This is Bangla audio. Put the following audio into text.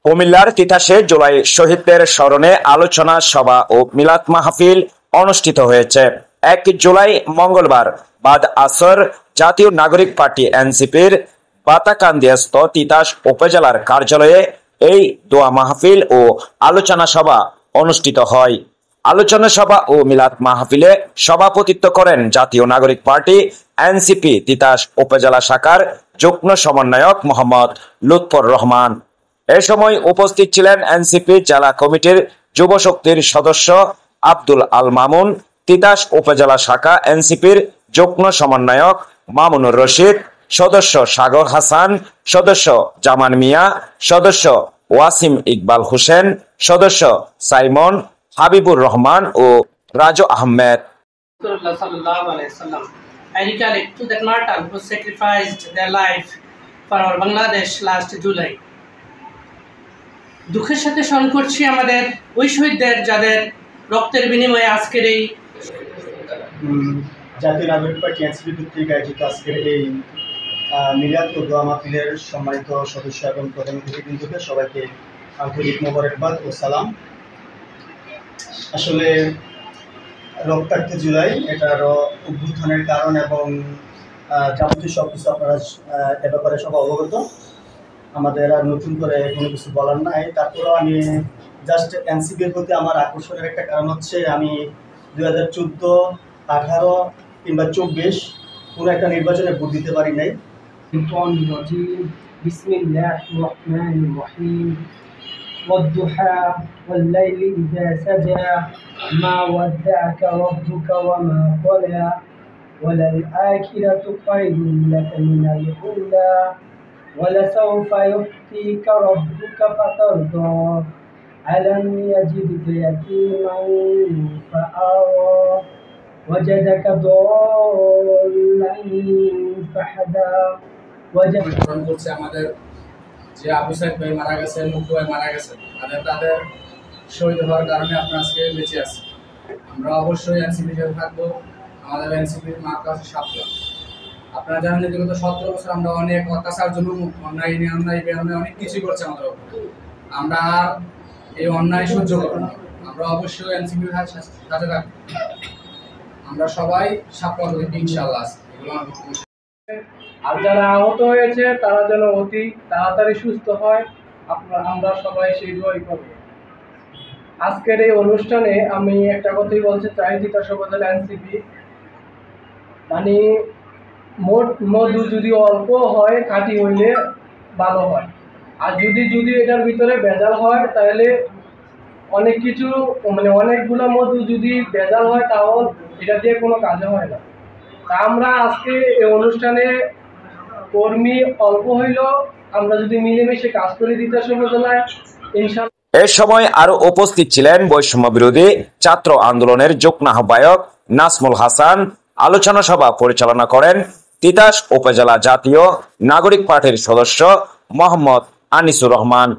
কুমিল্লার তিতাসে জুলাই শহীদদের স্মরণে আলোচনা সভা ও মিলাদ মাহফিল অনুষ্ঠিত হয়েছে। 1 জুলাই মঙ্গলবার বাদ আসর জাতীয় নাগরিক পার্টি এনসিপির বাতাকান্দিয়াস্থ তিতাস উপজেলার কার্যালয়ে এই দোয়া মাহফিল ও আলোচনা সভা অনুষ্ঠিত হয়। আলোচনা সভা ও মিলাদ মাহফিলে সভাপতিত্ব করেন জাতীয় নাগরিক পার্টি এনসিপি তিতাস উপজেলা শাখার যুগ্ম সমন্বয়ক মোহাম্মদ লুৎফর রহমান। এ সময় উপস্থিত ছিলেন এনসিপি জেলা কমিটির যুব শক্তির সদস্য আব্দুল আল মামুন, তিতাস উপজেলা শাখা এনসিপির যুগ্ম সমন্বয়ক মামুনুর রশিদ, সদস্য সাগর হাসান, সদস্য জামান মিয়া, সদস্য ওয়াসিম ইকবাল হোসেন, সদস্য সাইমন, হাবিবুর রহমান ও Raju Ahmed. I recollect to that martyr who sacrificed their life for our Bangladesh last July. দুঃখের সাথে স্মরণ করছি আমাদের ওই শহীদদের যাদের রক্তের বিনিময়ে আজকের এই জাতীয় নাগরিক পার্টি এনসিপি কর্তৃক আয়োজিত আজকের এই মিলাদ ও দোয়া মাহফিলের সম্মানিত সদস্য এবং প্রধান অতিথিবৃন্দকে সবাইকে আন্তরিক মোবারকবাদ ও সালাম। আসলে রক্তাক্ত জুলাই এটার উদ্বোধনের কারণ এবং যাবতীয় সব কিছু আপনারা এ ব্যাপারে সব অবগত। আমাদের আর নতুন করে কোনো কিছু বলার নাই। তারপরেও আমি জাস্ট এনসিপির প্রতি আমার আকর্ষণের একটা কারণ হচ্ছে আমি 2014, 18 কিংবা 24 কোনো একটা নির্বাচনে ভোট দিতে পারি নাই। বিসমিল্লাহির রহমানির রহিম والضحى والليل إذا سجى ما ودعك ربك وما قلى وللآخرة خير لك من الأولى ولسوف يعطيك ربك فترضى ألم يجدك يتيما فآوى وجدك ضالا فهدى আমাদের যে আবু সাইদ ভাই মারা গেছেন, মুক্ত ভাই মারা গেছেন, তাদের শহীদ হওয়ার কারণে আপনার আজকে বেঁচে আছি। আমরা অবশ্যই এনসিপির সাথে থাকবো। আমাদের এনসিপির মার্কা আছে 7 লাখ। আপনারা জানেন যে বিগত 17 বছর আমরা অনেক অত্যাচার, জুলুম, অন্যায় অনেক কিছুই করছে আমাদের উপরে। আমরা এই অন্যায় সহ্য করব না। আমরা অবশ্যই এনসিপির সাথে থাকবো। আমরা সবাই সাফল্য দেখি ইনশাআল্লাহ। এগুলো আর যারা আহত হয়েছে তারা যেন অতি তাড়াতাড়ি সুস্থ হয়, আমরা সবাই সেই দোয়াই করব। আজকের এই অনুষ্ঠানে আমি একটা কথাই বলতে চাই, তিতাস উপজেলা এনসিপি মানে মধু যদি অল্প হয়, খাঁটি হইলে ভালো হয়। আর যদি এটার ভিতরে ভেজাল হয় তাহলে অনেক কিছু মানে অনেকগুলো মধু যদি ভেজাল হয় তাহলে এটা দিয়ে কোনো কাজে হয় না। তা আমরা আজকে এই অনুষ্ঠানে কর্মী অল্প হইলেও আমরা যদি মিলেমিশে কাজ করে তিতাস উপজেলায় ইনশাআল্লাহ। এ সময় আরো উপস্থিত ছিলেন বৈষম্য বিরোধী ছাত্র আন্দোলনের যুগ্ম আহ্বায়ক নাসমুল হাসান। আলোচনা সভা পরিচালনা করেন তিতাস উপজেলা জাতীয় নাগরিক পার্টির সদস্য মোহাম্মদ আনিসুর রহমান।